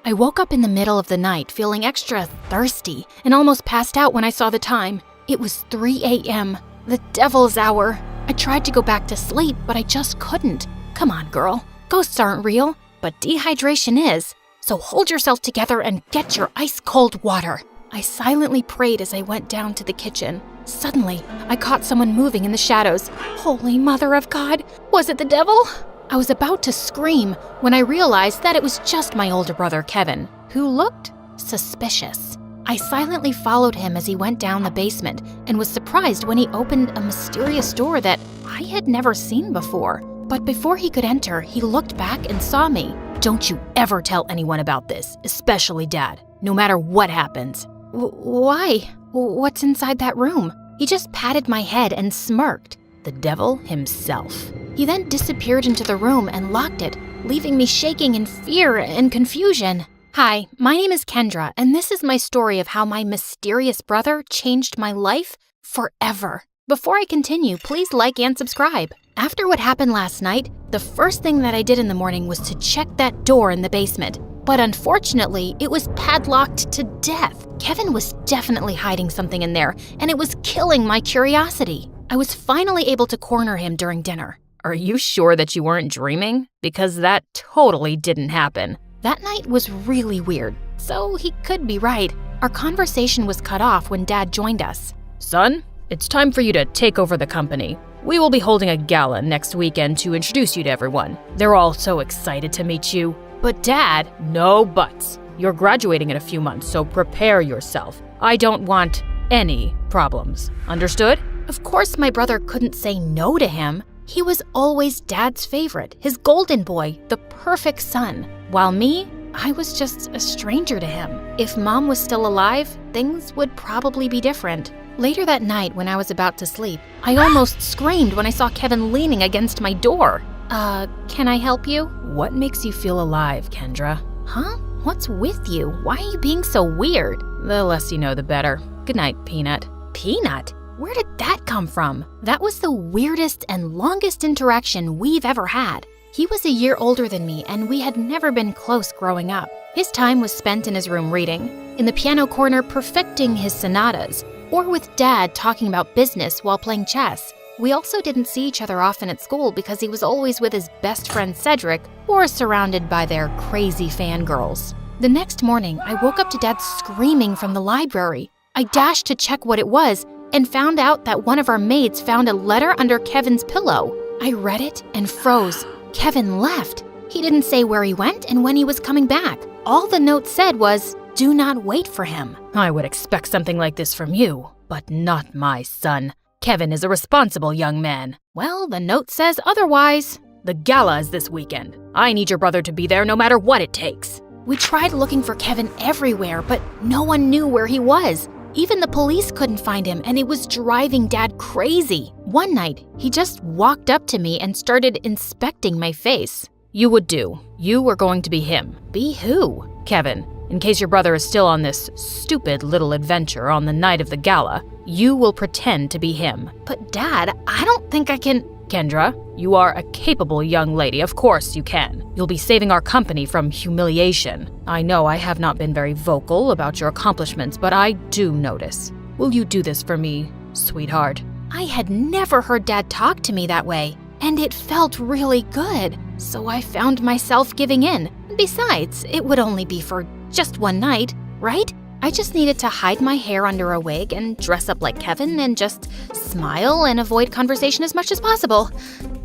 I woke up in the middle of the night feeling extra thirsty and almost passed out when I saw the time. It was 3 a.m., the devil's hour. I tried to go back to sleep, but I just couldn't. Come on, girl. Ghosts aren't real, but dehydration is. So hold yourself together and get your ice-cold water. I silently prayed as I went down to the kitchen. Suddenly, I caught someone moving in the shadows. Holy Mother of God, was it the devil? I was about to scream when I realized that it was just my older brother, Kevin, who looked suspicious. I silently followed him as he went down the basement and was surprised when he opened a mysterious door that I had never seen before. But before he could enter, he looked back and saw me. Don't you ever tell anyone about this, especially Dad, no matter what happens. Why? What's inside that room? He just patted my head and smirked. The devil himself. He then disappeared into the room and locked it, leaving me shaking in fear and confusion. Hi, my name is Kendra, and this is my story of how my mysterious brother changed my life forever. Before I continue, please like and subscribe. After what happened last night, the first thing that I did in the morning was to check that door in the basement. But unfortunately, it was padlocked to death. Kevin was definitely hiding something in there, and it was killing my curiosity. I was finally able to corner him during dinner. Are you sure that you weren't dreaming? Because that totally didn't happen. That night was really weird, so he could be right. Our conversation was cut off when Dad joined us. Son, it's time for you to take over the company. We will be holding a gala next weekend to introduce you to everyone. They're all so excited to meet you. But Dad, no buts. You're graduating in a few months, so prepare yourself. I don't want any problems. Understood? Of course, my brother couldn't say no to him. He was always Dad's favorite, his golden boy, the perfect son. While me, I was just a stranger to him. If Mom was still alive, things would probably be different. Later that night, when I was about to sleep, I almost screamed when I saw Kevin leaning against my door. Can I help you? What makes you feel alive, Kendra? Huh? What's with you? Why are you being so weird? The less you know, the better. Good night, Peanut. Peanut? Where did that come from? That was the weirdest and longest interaction we've ever had. He was a year older than me, and we had never been close growing up. His time was spent in his room reading, in the piano corner perfecting his sonatas, or with Dad talking about business while playing chess. We also didn't see each other often at school because he was always with his best friend Cedric or surrounded by their crazy fangirls. The next morning, I woke up to Dad screaming from the library. I dashed to check what it was and found out that one of our maids found a letter under Kevin's pillow. I read it and froze. Kevin left. He didn't say where he went and when he was coming back. All the note said was, "Do not wait for him." I would expect something like this from you, but not my son. Kevin is a responsible young man. Well, the note says otherwise. The gala is this weekend. I need your brother to be there no matter what it takes. We tried looking for Kevin everywhere, but no one knew where he was. Even the police couldn't find him, and it was driving Dad crazy. One night, he just walked up to me and started inspecting my face. You would do. You were going to be him. Be who? Kevin. In case your brother is still on this stupid little adventure on the night of the gala, you will pretend to be him. But Dad, I don't think I can… Kendra, you are a capable young lady. Of course you can. You'll be saving our company from humiliation. I know I have not been very vocal about your accomplishments, but I do notice. Will you do this for me, sweetheart? I had never heard Dad talk to me that way, and it felt really good. So I found myself giving in. Besides, it would only be for just one night, right? I just needed to hide my hair under a wig and dress up like Kevin and just smile and avoid conversation as much as possible.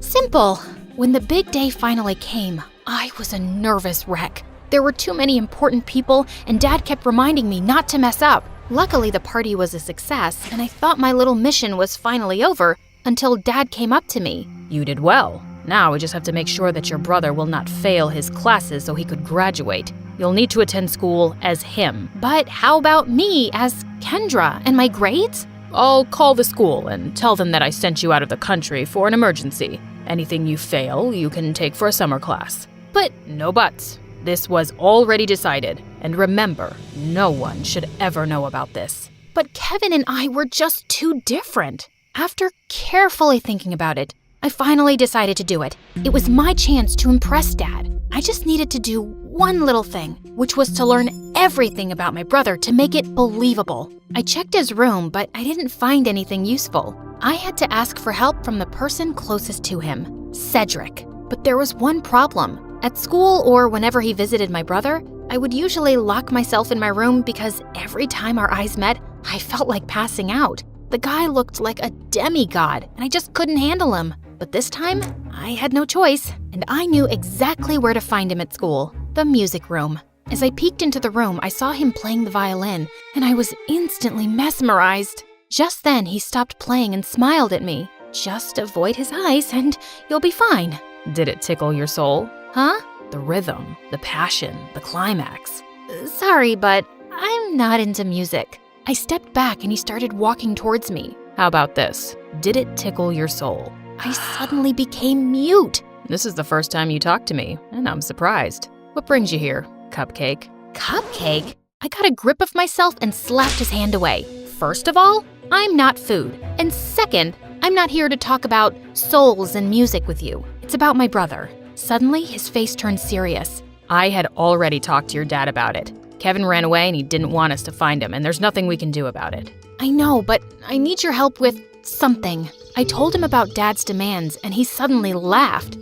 Simple. When the big day finally came, I was a nervous wreck. There were too many important people, and Dad kept reminding me not to mess up. Luckily, the party was a success, and I thought my little mission was finally over until Dad came up to me. You did well. Now we just have to make sure that your brother will not fail his classes so he could graduate. You'll need to attend school as him. But how about me as Kendra and my grades? I'll call the school and tell them that I sent you out of the country for an emergency. Anything you fail, you can take for a summer class. But no buts. This was already decided. And remember, no one should ever know about this. But Kevin and I were just too different. After carefully thinking about it, I finally decided to do it. It was my chance to impress Dad. I just needed to do one little thing, which was to learn everything about my brother to make it believable. I checked his room, but I didn't find anything useful. I had to ask for help from the person closest to him, Cedric. But there was one problem. At school or whenever he visited my brother, I would usually lock myself in my room because every time our eyes met, I felt like passing out. The guy looked like a demigod, and I just couldn't handle him. But this time, I had no choice, and I knew exactly where to find him at school, the music room. As I peeked into the room, I saw him playing the violin, and I was instantly mesmerized. Just then, he stopped playing and smiled at me. Just avoid his eyes, and you'll be fine. Did it tickle your soul? Huh? The rhythm, the passion, the climax. Sorry, but I'm not into music. I stepped back and he started walking towards me. How about this? Did it tickle your soul? I suddenly became mute. This is the first time you talked to me, and I'm surprised. What brings you here, Cupcake? Cupcake? I got a grip of myself and slapped his hand away. First of all, I'm not food. And second, I'm not here to talk about souls and music with you. It's about my brother. Suddenly, his face turned serious. I had already talked to your dad about it. Kevin ran away and he didn't want us to find him, and there's nothing we can do about it. I know, but I need your help with something. I told him about Dad's demands, and he suddenly laughed.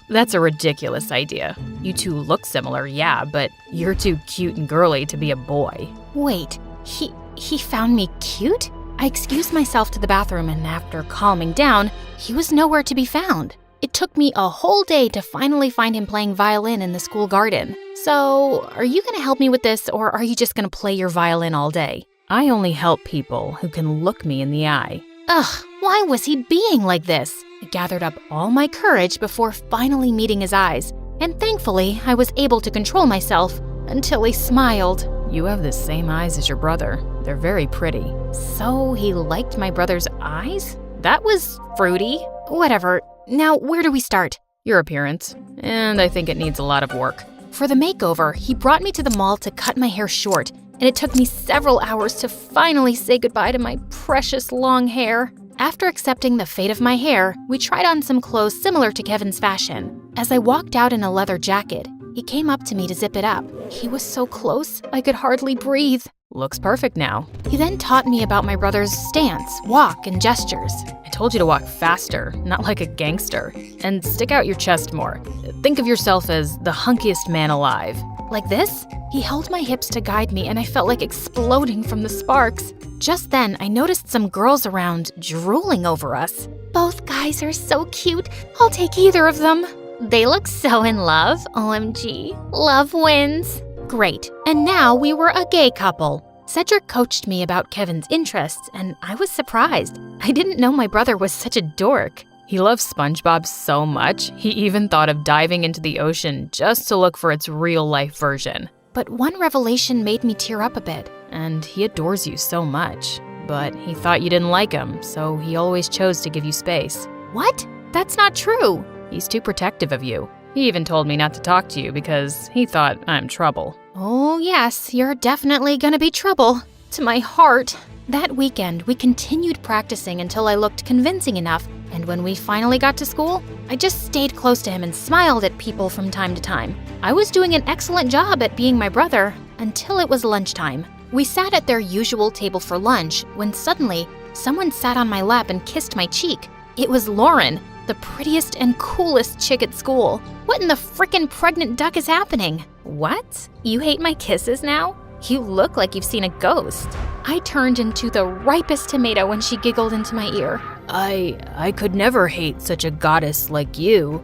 That's a ridiculous idea. You two look similar, yeah, but you're too cute and girly to be a boy. Wait, he found me cute? I excused myself to the bathroom, and after calming down, he was nowhere to be found. It took me a whole day to finally find him playing violin in the school garden. So, are you going to help me with this, or are you just going to play your violin all day? I only help people who can look me in the eye. Ugh, why was he being like this? I gathered up all my courage before finally meeting his eyes, and thankfully, I was able to control myself until he smiled. You have the same eyes as your brother. They're very pretty. So he liked my brother's eyes? That was fruity. Whatever. Now, where do we start? Your appearance. And I think it needs a lot of work. For the makeover, he brought me to the mall to cut my hair short, and it took me several hours to finally say goodbye to my precious long hair. After accepting the fate of my hair, we tried on some clothes similar to Kevin's fashion. As I walked out in a leather jacket, he came up to me to zip it up. He was so close, I could hardly breathe. Looks perfect now. He then taught me about my brother's stance, walk, and gestures. I told you to walk faster, not like a gangster. And stick out your chest more. Think of yourself as the hunkiest man alive. Like this? He held my hips to guide me, and I felt like exploding from the sparks. Just then, I noticed some girls around drooling over us. Both guys are so cute. I'll take either of them. They look so in love. OMG. Love wins. Great. And now we were a gay couple. Cedric coached me about Kevin's interests, and I was surprised. I didn't know my brother was such a dork. He loves SpongeBob so much, he even thought of diving into the ocean just to look for its real-life version. But one revelation made me tear up a bit. And he adores you so much. But he thought you didn't like him, so he always chose to give you space. What? That's not true. He's too protective of you. He even told me not to talk to you because he thought I'm trouble. Oh yes, you're definitely gonna be trouble. To my heart. That weekend, we continued practicing until I looked convincing enough, and when we finally got to school, I just stayed close to him and smiled at people from time to time. I was doing an excellent job at being my brother until it was lunchtime. We sat at their usual table for lunch when suddenly someone sat on my lap and kissed my cheek. It was Lauren, the prettiest and coolest chick at school. What in the frickin' pregnant duck is happening? What? You hate my kisses now? You look like you've seen a ghost. I turned into the ripest tomato when she giggled into my ear. I could never hate such a goddess like you.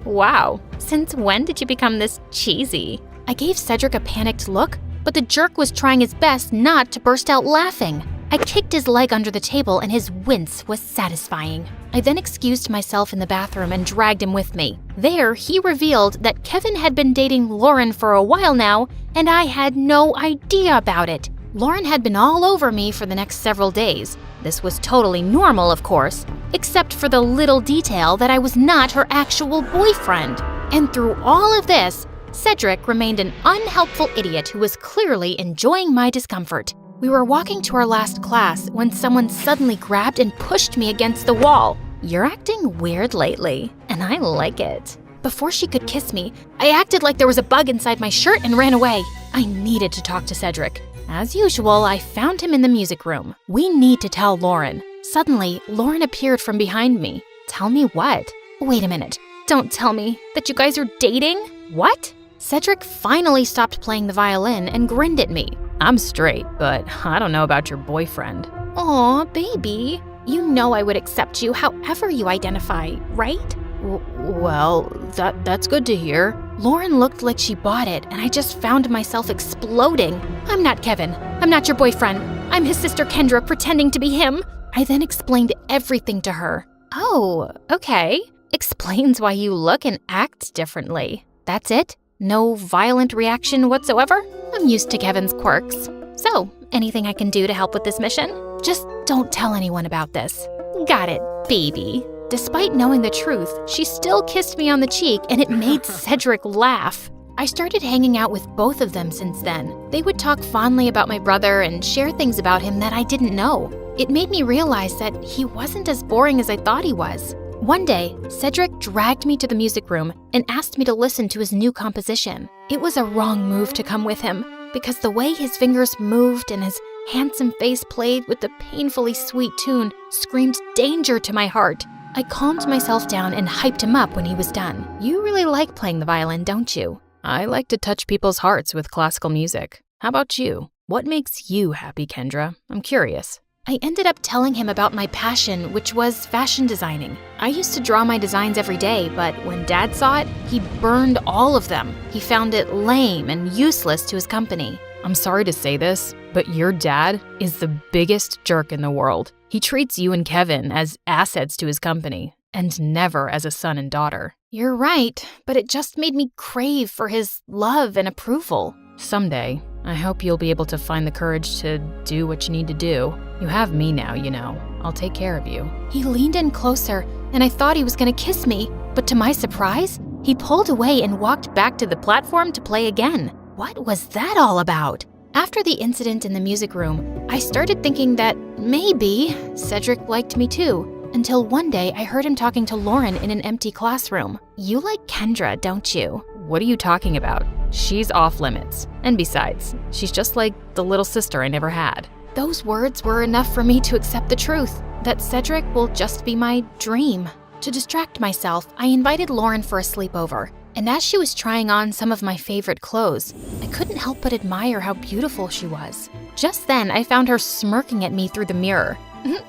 Wow. Since when did you become this cheesy? I gave Cedric a panicked look, but the jerk was trying his best not to burst out laughing. I kicked his leg under the table and his wince was satisfying. I then excused myself in the bathroom and dragged him with me. There, he revealed that Kevin had been dating Lauren for a while now, and I had no idea about it. Lauren had been all over me for the next several days. This was totally normal, of course, except for the little detail that I was not her actual boyfriend. And through all of this, Cedric remained an unhelpful idiot who was clearly enjoying my discomfort. We were walking to our last class when someone suddenly grabbed and pushed me against the wall. You're acting weird lately, and I like it. before she could kiss me, I acted like there was a bug inside my shirt and ran away. I needed to talk to Cedric. As usual, I found him in the music room. We need to tell Lauren. Suddenly, Lauren appeared from behind me. Tell me what? Wait a minute. Don't tell me that you guys are dating? What? Cedric finally stopped playing the violin and grinned at me. I'm straight, but I don't know about your boyfriend. Aw, baby. You know I would accept you however you identify, right? Well, that's good to hear. Lauren looked like she bought it, and I just found myself exploding. I'm not Kevin. I'm not your boyfriend. I'm his sister Kendra pretending to be him. I then explained everything to her. Oh, okay. Explains why you look and act differently. That's it? No violent reaction whatsoever? I'm used to Kevin's quirks. So, anything I can do to help with this mission? Just don't tell anyone about this. Got it, baby. Despite knowing the truth, she still kissed me on the cheek, and it made Cedric laugh. I started hanging out with both of them since then. They would talk fondly about my brother and share things about him that I didn't know. It made me realize that he wasn't as boring as I thought he was. One day, Cedric dragged me to the music room and asked me to listen to his new composition. It was a wrong move to come with him, because the way his fingers moved and his handsome face played with the painfully sweet tune screamed danger to my heart. I calmed myself down and hyped him up when he was done. You really like playing the violin, don't you? I like to touch people's hearts with classical music. How about you? What makes you happy, Kendra? I'm curious. I ended up telling him about my passion, which was fashion designing. I used to draw my designs every day, but when Dad saw it, he burned all of them. He found it lame and useless to his company. I'm sorry to say this, but your dad is the biggest jerk in the world. He treats you and Kevin as assets to his company, and never as a son and daughter. You're right, but it just made me crave for his love and approval. Someday, I hope you'll be able to find the courage to do what you need to do. You have me now, you know. I'll take care of you. He leaned in closer, and I thought he was going to kiss me, but to my surprise, he pulled away and walked back to the platform to play again. What was that all about? After the incident in the music room, I started thinking that maybe Cedric liked me too, until one day I heard him talking to Lauren in an empty classroom. You like Kendra, don't you? What are you talking about? She's off limits. And besides, she's just like the little sister I never had. Those words were enough for me to accept the truth, that Cedric will just be my dream. To distract myself, I invited Lauren for a sleepover. And as she was trying on some of my favorite clothes, I couldn't help but admire how beautiful she was. Just then, I found her smirking at me through the mirror.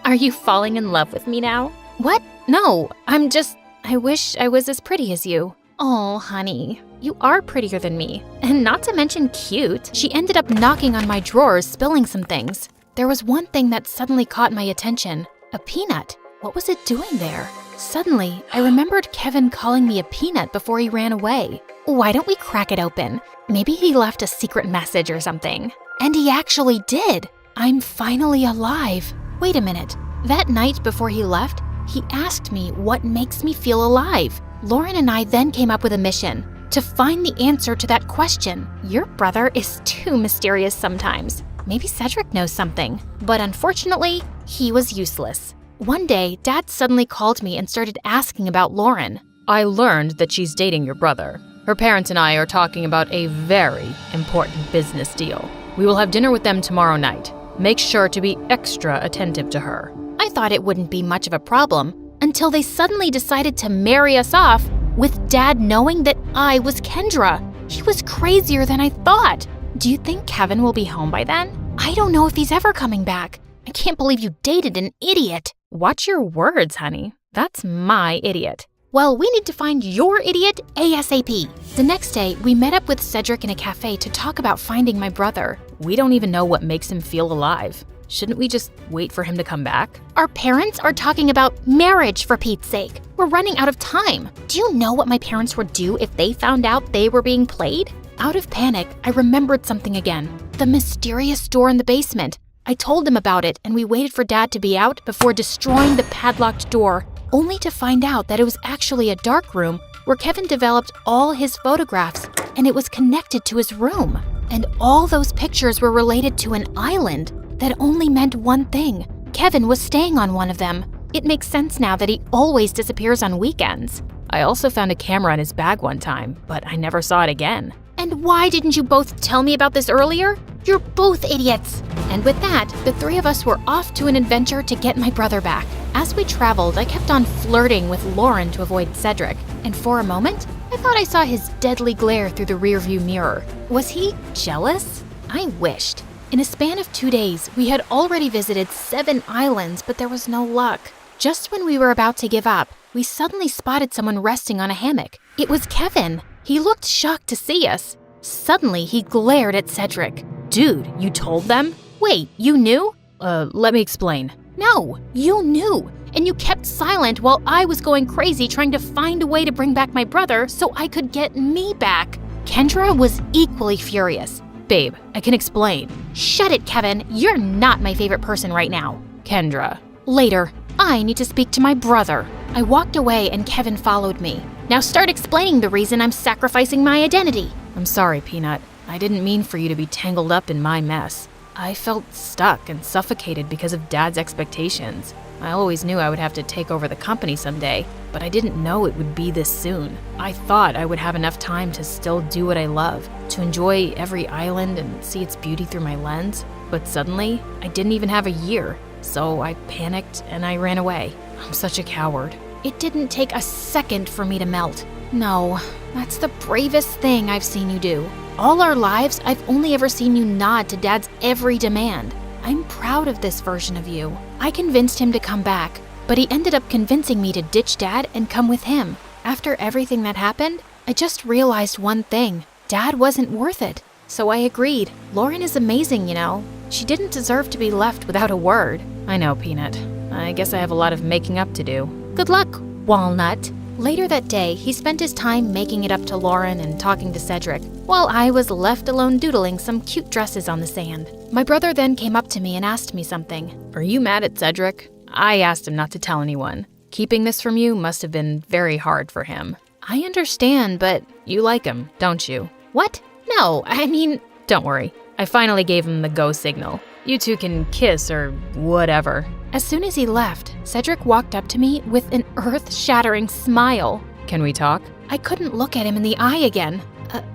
Are you falling in love with me now? What? No, I wish I was as pretty as you. Oh, honey, you are prettier than me. And not to mention cute. She ended up knocking on my drawers, spilling some things. There was one thing that suddenly caught my attention. A peanut. What was it doing there? Suddenly, I remembered Kevin calling me a peanut before he ran away. Why don't we crack it open? Maybe he left a secret message or something. And he actually did. I'm finally alive. Wait a minute. That night before he left, he asked me what makes me feel alive. Lauren and I then came up with a mission to find the answer to that question. Your brother is too mysterious sometimes. Maybe Cedric knows something. But unfortunately, he was useless. One day, Dad suddenly called me and started asking about Lauren. I learned that she's dating your brother. Her parents and I are talking about a very important business deal. We will have dinner with them tomorrow night. Make sure to be extra attentive to her. I thought it wouldn't be much of a problem until they suddenly decided to marry us off with Dad knowing that I was Kendra. He was crazier than I thought. Do you think Kevin will be home by then? I don't know if he's ever coming back. I can't believe you dated an idiot. Watch your words, honey. That's my idiot. Well, we need to find your idiot ASAP. The next day, we met up with Cedric in a cafe to talk about finding my brother. We don't even know what makes him feel alive. Shouldn't we just wait for him to come back? Our parents are talking about marriage, for Pete's sake. We're running out of time. Do you know what my parents would do if they found out they were being played? Out of panic, I remembered something again. The mysterious door in the basement. I told them about it, and we waited for Dad to be out before destroying the padlocked door, only to find out that it was actually a dark room where Kevin developed all his photographs, and it was connected to his room. And all those pictures were related to an island that only meant one thing. Kevin was staying on one of them. It makes sense now that he always disappears on weekends. I also found a camera in his bag one time, but I never saw it again. And why didn't you both tell me about this earlier? You're both idiots. And with that, the three of us were off to an adventure to get my brother back. As we traveled, I kept on flirting with Lauren to avoid Cedric. And for a moment, I thought I saw his deadly glare through the rearview mirror. Was he jealous? I wished. In a span of 2 days, we had already visited 7 islands, but there was no luck. Just when we were about to give up, we suddenly spotted someone resting on a hammock. It was Kevin. He looked shocked to see us. Suddenly, he glared at Cedric. Dude, you told them? Wait, you knew? Let me explain. No, you knew. And you kept silent while I was going crazy trying to find a way to bring back my brother so I could get me back. Kendra was equally furious. Babe, I can explain. Shut it, Kevin. You're not my favorite person right now. Kendra. Later, I need to speak to my brother. I walked away and Kevin followed me. Now start explaining the reason I'm sacrificing my identity. I'm sorry, Peanut. I didn't mean for you to be tangled up in my mess. I felt stuck and suffocated because of Dad's expectations. I always knew I would have to take over the company someday, but I didn't know it would be this soon. I thought I would have enough time to still do what I love, to enjoy every island and see its beauty through my lens. But suddenly, I didn't even have a year, so I panicked and I ran away. I'm such a coward. It didn't take a second for me to melt. No, that's the bravest thing I've seen you do. All our lives, I've only ever seen you nod to Dad's every demand. I'm proud of this version of you. I convinced him to come back, but he ended up convincing me to ditch Dad and come with him. After everything that happened, I just realized one thing. Dad wasn't worth it. So I agreed. Lauren is amazing, you know. She didn't deserve to be left without a word. I know, Peanut. I guess I have a lot of making up to do. Good luck, Walnut. Later that day, he spent his time making it up to Lauren and talking to Cedric, while I was left alone doodling some cute dresses on the sand. My brother then came up to me and asked me something. Are you mad at Cedric? I asked him not to tell anyone. Keeping this from you must have been very hard for him. I understand, but... You like him, don't you? What? No, I mean... Don't worry. I finally gave him the go signal. You two can kiss or whatever. As soon as he left, Cedric walked up to me with an earth-shattering smile. Can we talk? I couldn't look at him in the eye again.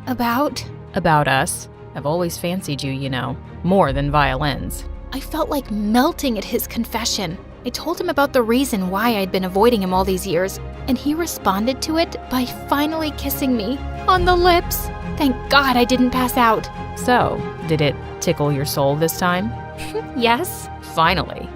About? About us. I've always fancied you, you know. More than violins. I felt like melting at his confession. I told him about the reason why I'd been avoiding him all these years, and he responded to it by finally kissing me on the lips. Thank God I didn't pass out. So, did it tickle your soul this time? Yes. Finally.